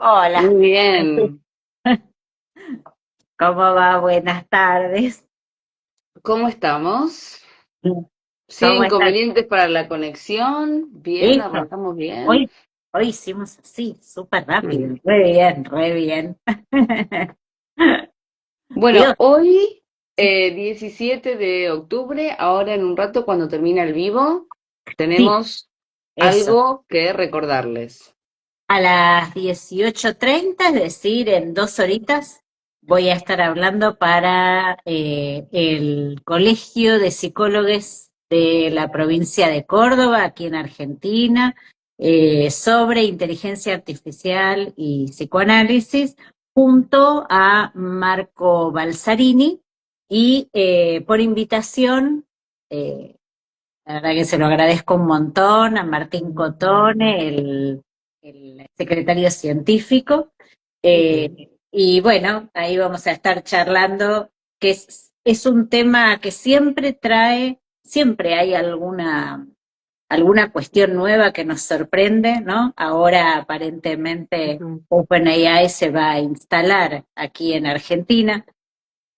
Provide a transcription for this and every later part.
Hola, Muy bien. ¿cómo va? Buenas tardes. ¿Cómo estamos? ¿Sin ¿Cómo estás? inconvenientes para la conexión? Bien, Listo. arrancamos bien. Hoy hicimos así, súper rápido. Mm. Re bien, re bien. Dios, Bueno, hoy, 17 de octubre, ahora en un rato cuando termina el vivo, sí, tenemos eso. algo que recordarles. A las 18:30, es decir, en 2 horitas, voy a estar hablando para el Colegio de Psicólogos de la provincia de Córdoba, aquí en Argentina, sobre inteligencia artificial y psicoanálisis, junto a Marco Balsarini y por invitación, eh, la verdad que se lo agradezco un montón a Martín Cotone, el secretario científico. Ujú. Y bueno, ahí vamos a estar charlando, que es un tema que siempre trae, siempre hay alguna cuestión nueva que nos sorprende, ¿no? Ahora aparentemente Ujú. OpenAI se va a instalar aquí en Argentina.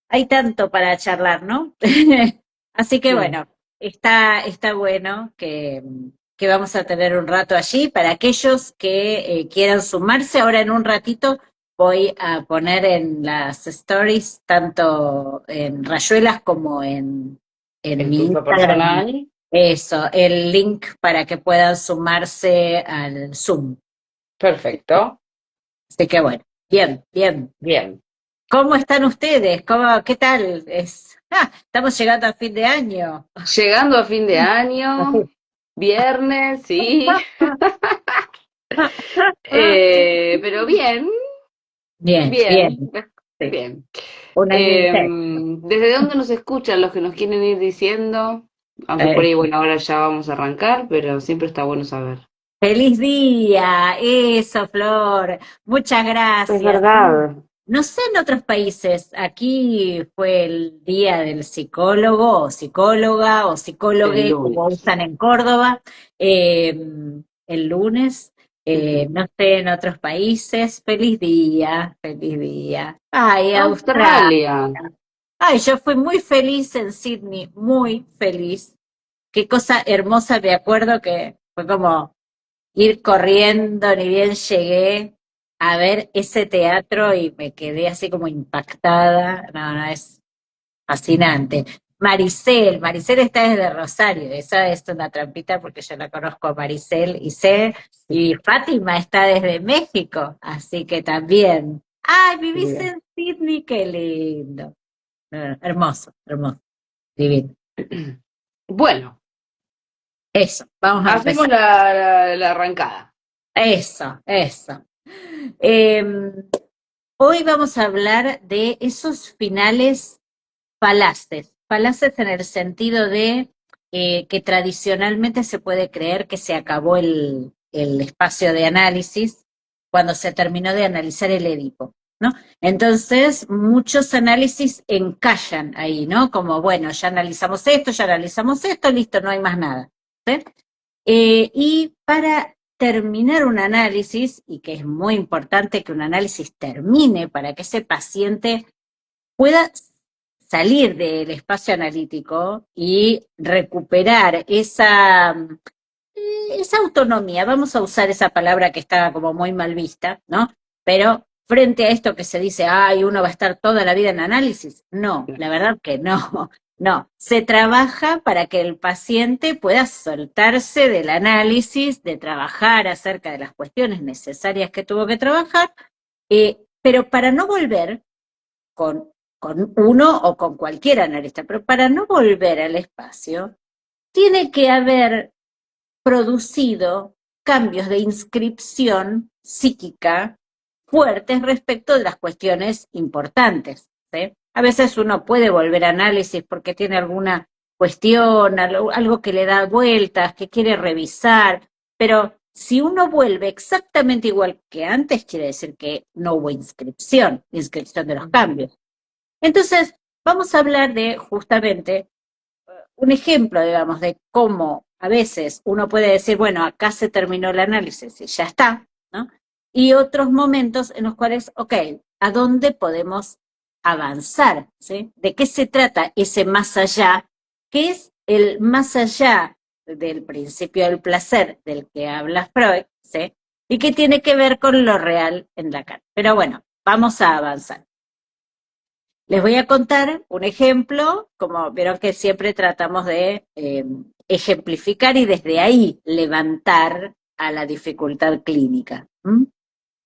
Hay tanto para charlar, ¿no? Así que Sí. bueno, está bueno que vamos a tener un rato allí. Para aquellos que quieran sumarse, ahora en un ratito voy a poner en las stories, tanto en Rayuelas como en ¿En mi tu uso Instagram, personal? eso, el link para que puedan sumarse al Zoom. Perfecto. Así que bueno, bien, bien. Bien. ¿Cómo están ustedes? ¿Qué tal? Estamos llegando a fin de año. Llegando a fin de año, viernes, sí. Pero bien, Bien, bien, bien, sí. bien. Un año intenso. ¿Desde dónde nos escuchan los que nos quieren ir diciendo? Aunque por Eh, ahí, bueno, ahora ya vamos a arrancar, pero siempre está bueno saber. Feliz día, eso, Flor. Muchas Es gracias. Sí. verdad. No sé en otros países, aquí fue el día del psicólogo o psicóloga o El psicólogue, como lunes. usan en Córdoba, eh, el lunes. Ujú. No sé en otros países. Feliz día, feliz día. Ay, Australia. Australia. Ay, yo fui muy feliz en Sydney, muy feliz. Qué cosa hermosa, me acuerdo que fue como ir corriendo, ni bien llegué a ver ese teatro y me quedé así como impactada. No, no, es fascinante. Maricel está desde Rosario, esa es una trampita porque yo la conozco a Maricel y sé, y Fátima está desde México, así que también. Ay, vivís Bien. en Sydney, qué lindo. No, no, hermoso, hermoso, divino. Bueno, Eso, vamos a hacemos empezar. la arrancada. Eso. Eh, Hoy vamos a hablar de esos finales falaces en el sentido de que tradicionalmente se puede creer que se acabó el espacio de análisis cuando se terminó de analizar el Édipo, ¿no? Entonces, muchos análisis encallan ahí, ¿no? Como, bueno, ya analizamos esto, listo, no hay más nada. ¿Sí? Y para terminar un análisis, y que es muy importante que un análisis termine para que ese paciente pueda salir del espacio analítico y recuperar esa autonomía, vamos a usar esa palabra que está como muy mal vista, ¿no? Pero frente a esto que se dice, ay, uno va a estar toda la vida en análisis, no, la verdad que no, no, se trabaja para que el paciente pueda soltarse del análisis, de trabajar acerca de las cuestiones necesarias que tuvo que trabajar, pero para no volver con uno o con cualquier analista, pero para no volver al espacio, tiene que haber producido cambios de inscripción psíquica fuertes respecto de las cuestiones importantes. ¿Sí? A veces uno puede volver a análisis porque tiene alguna cuestión, algo que le da vueltas, que quiere revisar, pero si uno vuelve exactamente igual que antes, quiere decir que no hubo inscripción de los cambios. Entonces, vamos a hablar de justamente un ejemplo, digamos, de cómo a veces uno puede decir, bueno, acá se terminó el análisis y ya está, ¿no? y otros momentos en los cuales, ok, ¿a dónde podemos avanzar? ¿Sí? ¿De qué se trata ese más allá? ¿Qué es el más allá del principio del placer del que habla Freud? ¿Sí? Y qué tiene que ver con lo real en Lacan. Pero bueno, vamos a avanzar. Les voy a contar un ejemplo, como vieron que siempre tratamos de ejemplificar y desde ahí levantar a la dificultad clínica.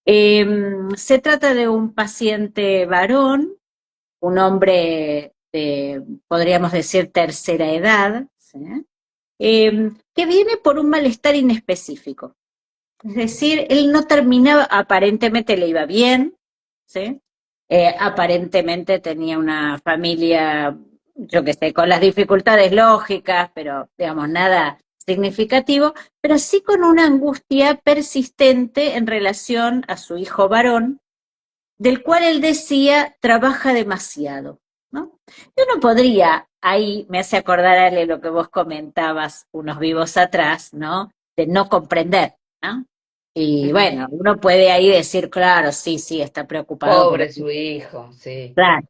Se trata de un paciente varón, un hombre de, podríamos decir, tercera edad, ¿sí? Que viene por un malestar inespecífico. Es decir, él no terminaba, aparentemente le iba bien, ¿sí? Aparentemente tenía una familia, yo qué sé, con las dificultades lógicas, pero digamos nada significativo, pero sí con una angustia persistente en relación a su hijo varón, del cual él decía trabaja demasiado, ¿no? Yo no podría, ahí me hace acordar Ale lo que vos comentabas unos vivos atrás, ¿no? De no comprender, ¿no? Y bueno, uno puede ahí decir, claro, sí, sí, está preocupado porque, Pobre su hijo, sí. claro,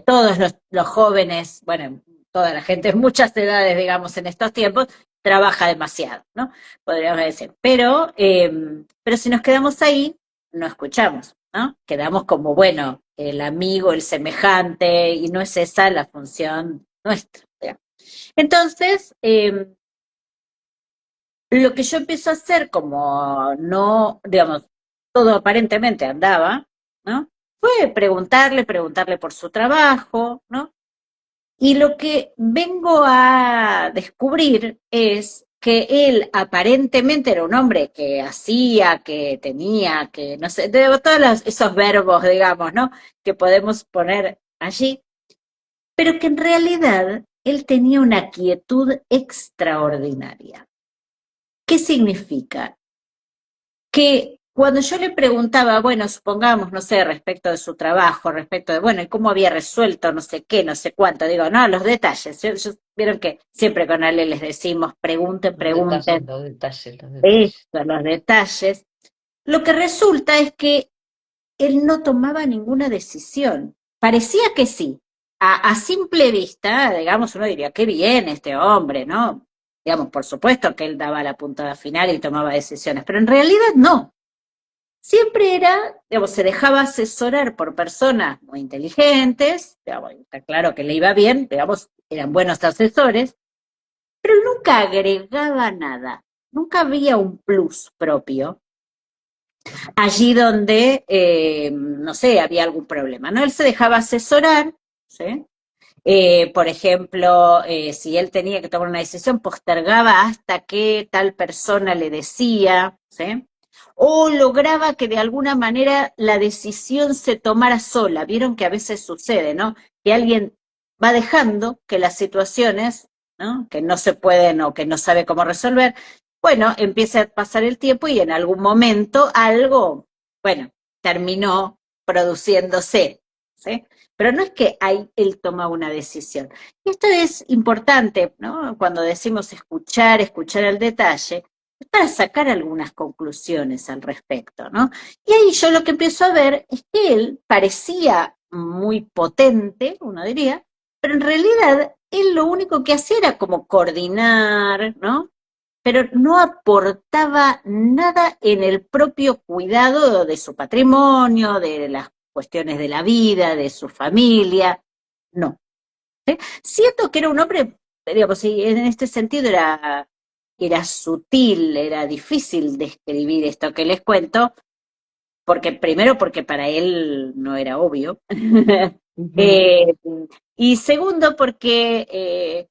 todos los jóvenes, bueno, toda la gente, en muchas edades, digamos, en estos tiempos, trabaja demasiado, ¿no? Podríamos decir. Pero si nos quedamos ahí, no escuchamos, ¿no? Quedamos como, bueno, el amigo, el semejante, y no es esa la función nuestra. Digamos. Entonces, lo que yo empiezo a hacer, como no, digamos, todo aparentemente andaba, ¿no? Fue preguntarle por su trabajo, ¿no? Y lo que vengo a descubrir es que él aparentemente era un hombre que hacía, que tenía, que no sé, de todos esos verbos, digamos, ¿no? Que podemos poner allí, pero que en realidad él tenía una quietud extraordinaria. ¿Qué significa? Que cuando yo le preguntaba, bueno, supongamos, no sé, respecto de su trabajo, respecto de, bueno, y cómo había resuelto, no sé qué, no sé cuánto, digo, no, los detalles. Vieron que siempre con Ale les decimos, pregunten, Los detalles, pregunten, los detalles, los detalles. esto, los detalles. Lo que resulta es que él no tomaba ninguna decisión. Parecía que sí. A simple vista, digamos, uno diría, qué bien este hombre, ¿no? Digamos, por supuesto que él daba la puntada final y tomaba decisiones, pero en realidad no. Siempre era, digamos, se dejaba asesorar por personas muy inteligentes, digamos, está claro que le iba bien, digamos, eran buenos asesores, pero nunca agregaba nada, nunca había un plus propio allí donde, no sé, había algún problema, ¿no? Él se dejaba asesorar, ¿sí? Por ejemplo, si él tenía que tomar una decisión, postergaba hasta que tal persona le decía, ¿sí? O lograba que de alguna manera la decisión se tomara sola. Vieron que a veces sucede, ¿no? Que alguien va dejando que las situaciones, ¿no? Que no se pueden o que no sabe cómo resolver, bueno, empieza a pasar el tiempo y en algún momento algo, bueno, terminó produciéndose, ¿sí? Pero no es que ahí él toma una decisión. Y esto es importante, ¿no? Cuando decimos escuchar, escuchar al detalle, es para sacar algunas conclusiones al respecto, ¿no? Y ahí yo lo que empiezo a ver es que él parecía muy potente, uno diría, pero en realidad él lo único que hacía era como coordinar, ¿no? Pero no aportaba nada en el propio cuidado de su patrimonio, de las cuestiones de la vida, de su familia, no. ¿Sí? Siento que era un hombre, digamos, sí, en este sentido era sutil, era difícil describir esto que les cuento, porque primero porque para él no era obvio, Ujú. eh, y segundo porque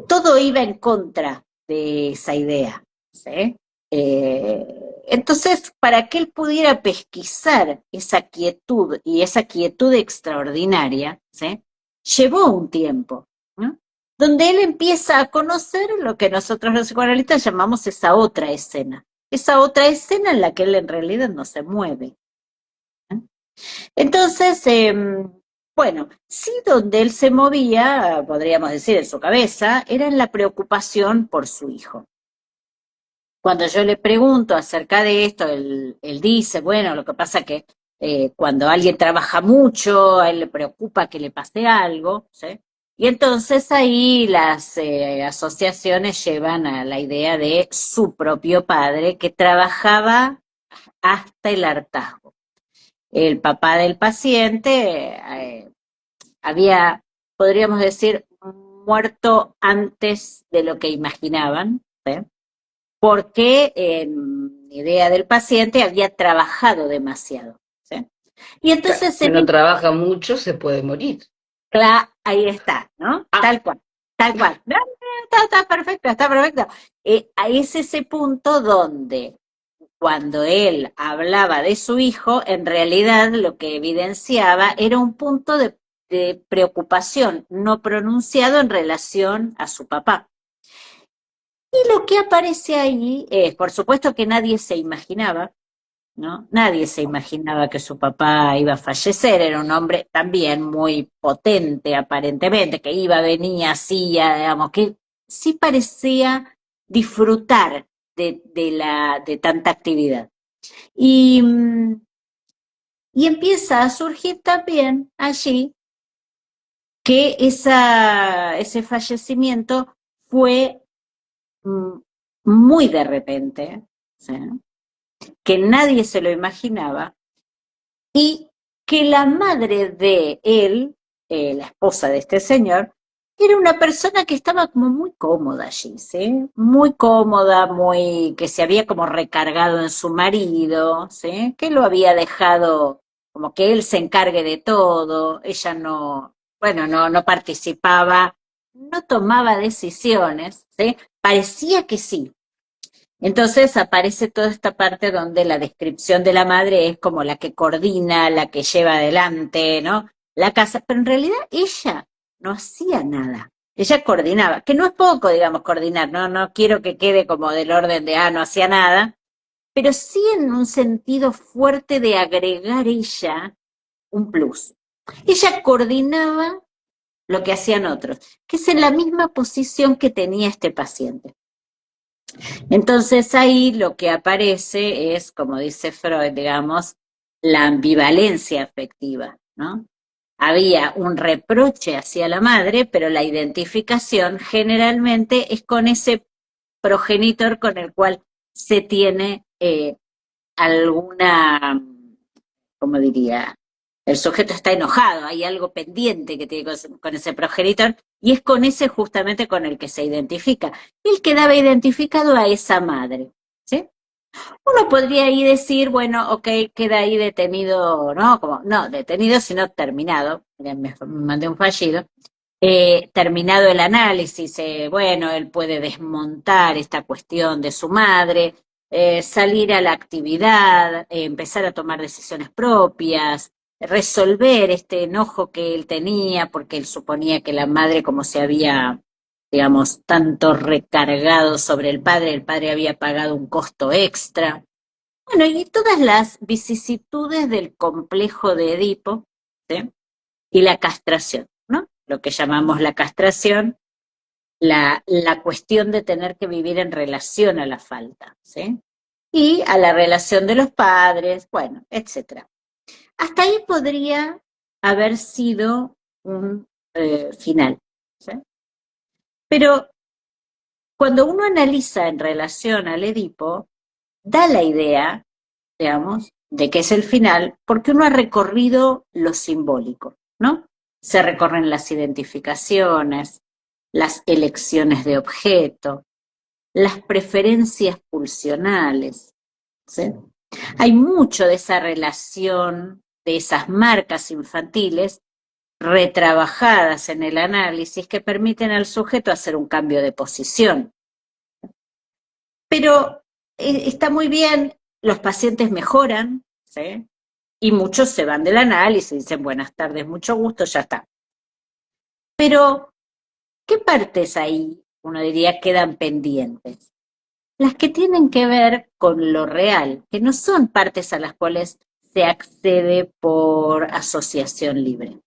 todo iba en contra de esa idea, ¿sí? Entonces, para que él pudiera pesquisar esa quietud y esa quietud extraordinaria, ¿sí? Llevó un tiempo, ¿no? Donde él empieza a conocer lo que nosotros los psicoanalistas llamamos esa otra escena en la que él en realidad no se mueve. ¿No? Entonces, bueno, sí donde él se movía, podríamos decir en su cabeza, era en la preocupación por su hijo. cuando yo le pregunto acerca de esto, él dice, bueno, lo que pasa que cuando alguien trabaja mucho, a él le preocupa que le pase algo, ¿sí? Y entonces ahí las asociaciones llevan a la idea de su propio padre que trabajaba hasta el hartazgo. El papá del paciente había, podríamos decir, muerto antes de lo que imaginaban, ¿sí? Porque en idea del paciente había trabajado demasiado, ¿sí? Y entonces Si uno trabaja mucho, se puede morir. ahí está, ¿no? Ah, Tal cual, tal cual. No, no, está perfecto, está perfecto. Ahí es ese punto donde cuando él hablaba de su hijo, en realidad lo que evidenciaba era un punto de preocupación no pronunciado en relación a su papá. Y lo que aparece ahí es, por supuesto que nadie se imaginaba, ¿no? Nadie se imaginaba que su papá iba a fallecer, era un hombre también muy potente aparentemente, que iba, venía, hacía, digamos, que sí parecía disfrutar de tanta actividad. Y, y empieza a surgir también allí que ese fallecimiento fue mm, muy de repente, ¿sí? Que nadie se lo imaginaba y que la madre de él, la esposa de este señor, era una persona que estaba como muy cómoda allí, ¿sí? Muy cómoda, muy, que se había como recargado en su marido, ¿sí? Que lo había dejado como que él se encargue de todo, ella no, bueno, no participaba, no tomaba decisiones, ¿sí? Parecía que sí, entonces aparece toda esta parte donde la descripción de la madre es como la que coordina, la que lleva adelante, ¿no? La casa, pero en realidad ella no hacía nada. Ella coordinaba, que no es poco, digamos, coordinar, ¿no? No quiero que quede como del orden de, no hacía nada, pero sí en un sentido fuerte de agregar ella un plus. Ella coordinaba lo que hacían otros, que es en la misma posición que tenía este paciente. Entonces ahí lo que aparece es, como dice Freud, digamos, la ambivalencia afectiva, ¿no? Había un reproche hacia la madre, pero la identificación generalmente es con ese progenitor con el cual se tiene alguna, ¿cómo diría? El sujeto está enojado, hay algo pendiente que tiene con ese progenitor y es con ese justamente con el que se identifica. Él quedaba identificado a esa madre, ¿sí? Uno podría ahí decir, bueno, ok, queda ahí detenido, ¿no? Como, no, detenido, sino terminado, me mandé un fallido, terminado el análisis, bueno, él puede desmontar esta cuestión de su madre, salir a la actividad, empezar a tomar decisiones propias, resolver este enojo que él tenía, porque él suponía que la madre, como se había, digamos, tanto recargado sobre el padre había pagado un costo extra. Bueno, y todas las vicisitudes del complejo de Edipo, ¿sí? Y la castración, ¿no? Lo que llamamos la castración, la cuestión de tener que vivir en relación a la falta, ¿sí? Y a la relación de los padres, bueno, etcétera. Hasta ahí podría haber sido un final, ¿sí? Pero cuando uno analiza en relación al Edipo, da la idea, digamos, de que es el final, porque uno ha recorrido lo simbólico, ¿no? Se recorren las identificaciones, las elecciones de objeto, las preferencias pulsionales, ¿sí? Hay mucho de esa relación, de esas marcas infantiles retrabajadas en el análisis que permiten al sujeto hacer un cambio de posición. Pero está muy bien, los pacientes mejoran, ¿sí? Y muchos se van del análisis, dicen buenas tardes, mucho gusto, ya está. Pero, ¿qué partes ahí, uno diría, quedan pendientes? Las que tienen que ver con lo real, que no son partes a las cuales se accede por asociación libre.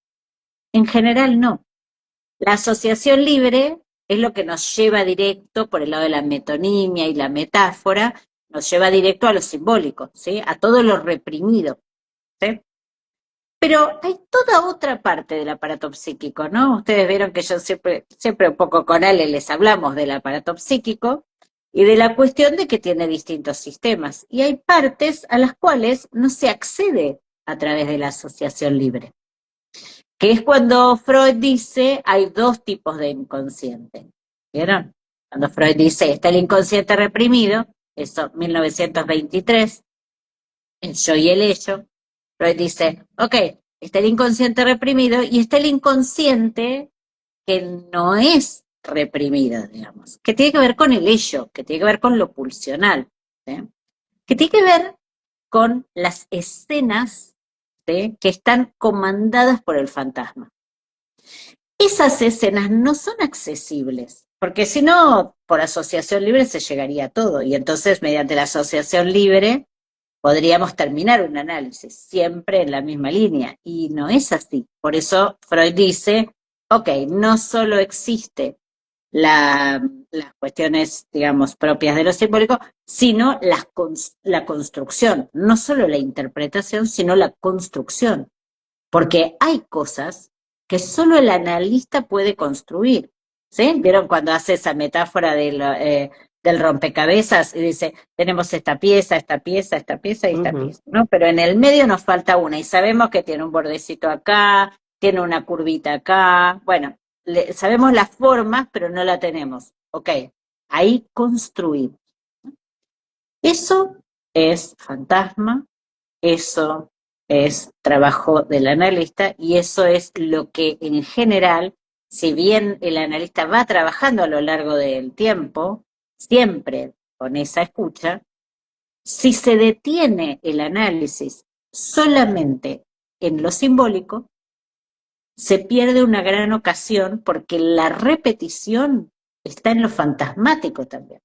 En general no. La asociación libre es lo que nos lleva directo, por el lado de la metonimia y la metáfora, nos lleva directo a lo simbólico, ¿sí? A todo lo reprimido, ¿sí? Pero hay toda otra parte del aparato psíquico, ¿no? Ustedes vieron que yo siempre un poco con Ale les hablamos del aparato psíquico y de la cuestión de que tiene distintos sistemas. Y hay partes a las cuales no se accede a través de la asociación libre, que es cuando Freud dice hay dos tipos de inconsciente. ¿Vieron? Cuando Freud dice está el inconsciente reprimido, eso 1923, el yo y el ello, Freud dice, ok, está el inconsciente reprimido y está el inconsciente que no es reprimido, digamos, que tiene que ver con el ello, que tiene que ver con lo pulsional, ¿sí? Que tiene que ver con las escenas, ¿sí?, que están comandadas por el fantasma. Esas escenas no son accesibles, porque si no, por asociación libre se llegaría a todo, y entonces mediante la asociación libre podríamos terminar un análisis siempre en la misma línea, y no es así. Por eso Freud dice, ok, no solo existe las cuestiones, digamos, propias de lo simbólico, sino la construcción, no solo la interpretación, sino la construcción, porque hay cosas que solo el analista puede construir, ¿sí? ¿Vieron cuando hace esa metáfora del rompecabezas y dice, tenemos esta pieza, esta pieza, esta pieza y esta pieza, ¿no? Pero en el medio nos falta una y sabemos que tiene un bordecito acá, tiene una curvita acá, bueno, sabemos las formas, pero no la tenemos. Ok, ahí construimos. Eso es fantasma, eso es trabajo del analista y eso es lo que en general, si bien el analista va trabajando a lo largo del tiempo, siempre con esa escucha, si se detiene el análisis solamente en lo simbólico, se pierde una gran ocasión porque la repetición está en lo fantasmático también.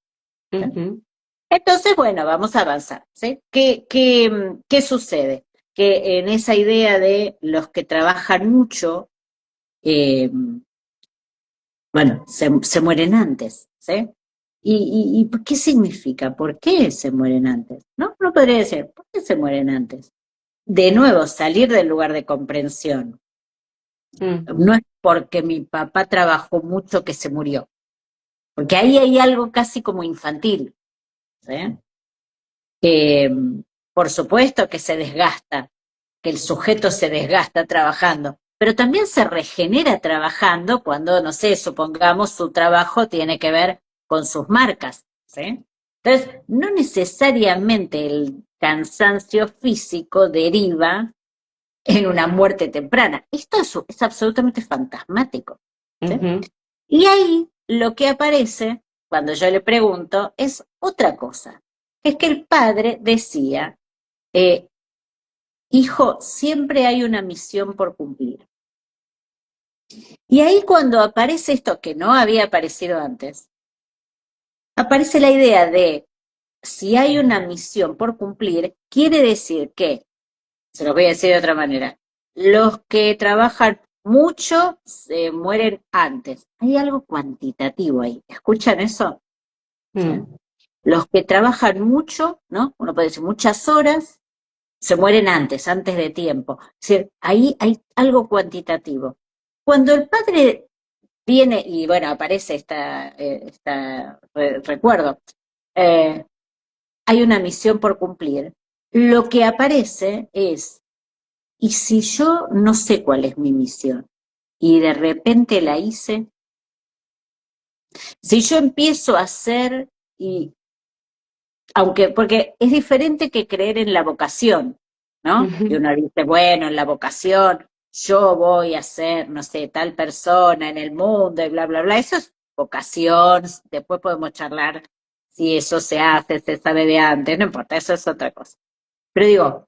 Entonces, bueno, vamos a avanzar, ¿sí? ¿Qué sucede? Que en esa idea de los que trabajan mucho, eh, bueno, se mueren antes, ¿sí? ¿Y qué significa? ¿Por qué se mueren antes? ¿No? Uno podría decir, ¿por qué se mueren antes? De nuevo, salir del lugar de comprensión. No es porque mi papá trabajó mucho que se murió, porque ahí hay algo casi como infantil, ¿sí? Por supuesto que se desgasta, que el sujeto se desgasta trabajando, pero también se regenera trabajando cuando, no sé, supongamos su trabajo tiene que ver con sus marcas, ¿sí? Entonces, no necesariamente el cansancio físico deriva en una muerte temprana. Esto es absolutamente fantasmático, ¿sí? Y ahí lo que aparece, cuando yo le pregunto, es otra cosa. Es que el padre decía, hijo, siempre hay una misión por cumplir. Y ahí cuando aparece esto que no había aparecido antes, aparece la idea de, si hay una misión por cumplir, quiere decir que, se lo voy a decir de otra manera, los que trabajan mucho se mueren antes. Hay algo cuantitativo ahí. ¿Escuchan eso? ¿Sí? Los que trabajan mucho, ¿no? Uno puede decir muchas horas, se mueren antes de tiempo. Es decir, ahí hay algo cuantitativo. Cuando el padre viene, y bueno, aparece recuerdo, hay una misión por cumplir, lo que aparece es, ¿y si yo no sé cuál es mi misión? Y de repente la hice. Si yo empiezo a hacer, y porque es diferente que creer en la vocación, ¿no? Y uno dice, bueno, en la vocación yo voy a ser, no sé, tal persona en el mundo y bla, bla, bla. Eso es vocación, después podemos charlar si eso se hace, se sabe de antes, no importa, eso es otra cosa. Pero digo,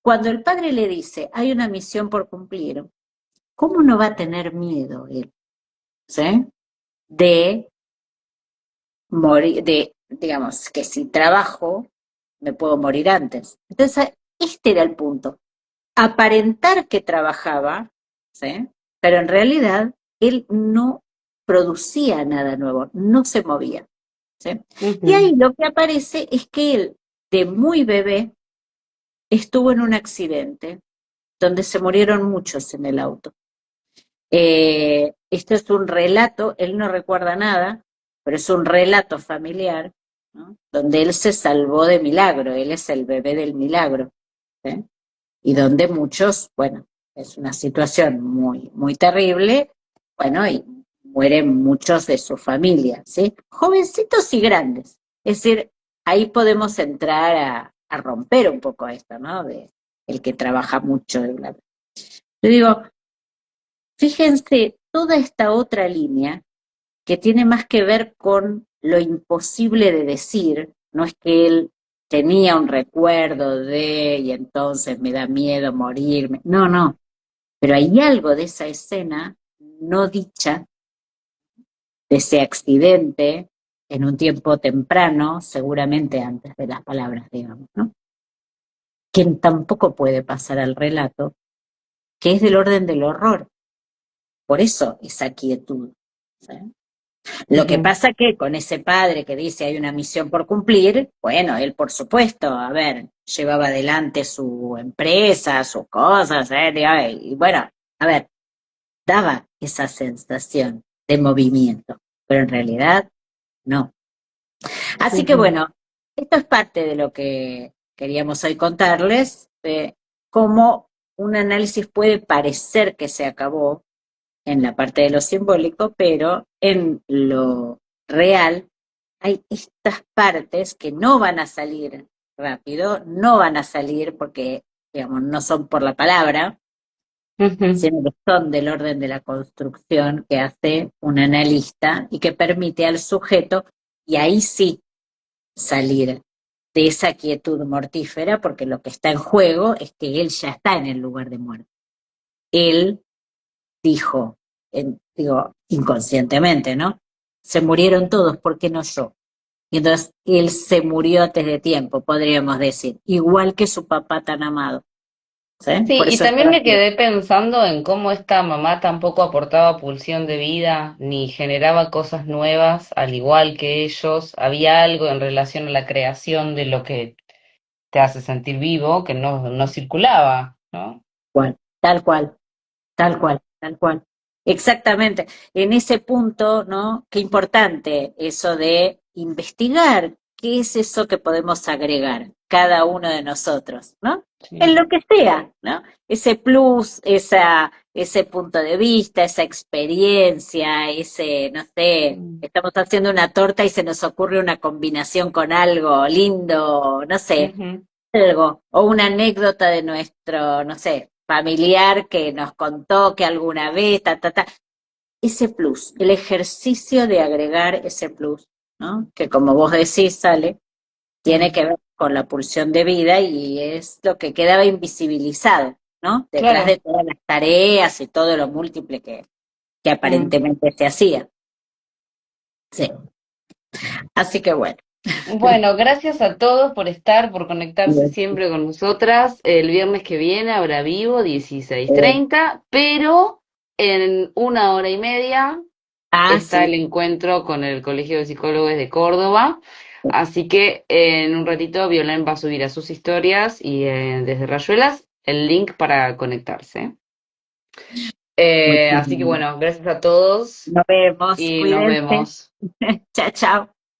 cuando el padre le dice, hay una misión por cumplir, ¿cómo no va a tener miedo él? ¿Sí? De morir, digamos, que si trabajo, me puedo morir antes. Entonces, este era el punto. Aparentar que trabajaba, ¿sí? Pero en realidad él no producía nada nuevo, no se movía. ¿Sí? Y Ujú. ahí lo que aparece es que él, de muy bebé, estuvo en un accidente donde se murieron muchos en el auto. Esto es un relato, él no recuerda nada, pero es un relato familiar, ¿no? Donde él se salvó de milagro, él es el bebé del milagro, ¿sí? Y donde muchos, bueno, es una situación muy, muy terrible, bueno, y mueren muchos de su familia, ¿sí? Jovencitos y grandes. Es decir, ahí podemos entrar a romper un poco esto, ¿no? De el que trabaja mucho. Yo digo, fíjense, toda esta otra línea que tiene más que ver con lo imposible de decir, no es que él tenía un recuerdo de y entonces me da miedo morirme, no, no, pero hay algo de esa escena no dicha, de ese accidente en un tiempo temprano, seguramente antes de las palabras, digamos, ¿no? Quien tampoco puede pasar al relato, que es del orden del horror, por eso esa quietud, ¿sí? Lo que Ujú. pasa que con ese padre que dice hay una misión por cumplir, bueno, él por supuesto, a ver, llevaba adelante su empresa, sus cosas, y bueno, a ver, daba esa sensación de movimiento, pero en realidad no. Así que Ujú. bueno, esto es parte de lo que queríamos hoy contarles, de cómo un análisis puede parecer que se acabó, en la parte de lo simbólico, pero en lo real hay estas partes que no van a salir rápido, no van a salir porque, digamos, no son por la palabra, Ujú. sino que son del orden de la construcción que hace un analista y que permite al sujeto, y ahí sí salir de esa quietud mortífera, porque lo que está en juego es que él ya está en el lugar de muerte. Él dijo, digo, inconscientemente, ¿no? Se murieron todos, ¿por qué no yo? Y entonces él se murió antes de tiempo, podríamos decir, igual que su papá tan amado. ¿Sí? Sí, Por y eso también estaba me quedé pensando en cómo esta mamá tampoco aportaba pulsión de vida ni generaba cosas nuevas, al igual que ellos. Había algo en relación a la creación de lo que te hace sentir vivo que no circulaba, ¿no? igual, tal cual, tal cual, tal cual. Exactamente. En ese punto, ¿no? Qué importante eso de investigar qué es eso que podemos agregar cada uno de nosotros, ¿no? En Sí. lo que sea, ¿no? Ese plus, ese punto de vista, esa experiencia, ese, no sé, Mm. estamos haciendo una torta y se nos ocurre una combinación con algo lindo, no sé, Ujú. algo, o una anécdota de nuestro, no sé, familiar que nos contó que alguna vez, ese plus, el ejercicio de agregar ese plus, ¿no? Que como vos decís, sale, tiene Mm. que ver con la pulsión de vida y es lo que quedaba invisibilizado, ¿no? Detrás de Claro. todas las tareas y todo lo múltiple que Mm. aparentemente se hacía. Sí. Así que bueno. Bueno, gracias a todos por estar, por conectarse siempre con nosotras. El viernes que viene habrá vivo, Eh, 16:30, pero en 1 hora y media está sí. el encuentro con el Colegio de Psicólogos de Córdoba. Así que en un ratito Violén va a subir a sus historias y desde Rayuelas el link para conectarse. Muy Así que bien. bueno, gracias a todos Nos vemos, y nos cuídense. vemos. Chao, chao.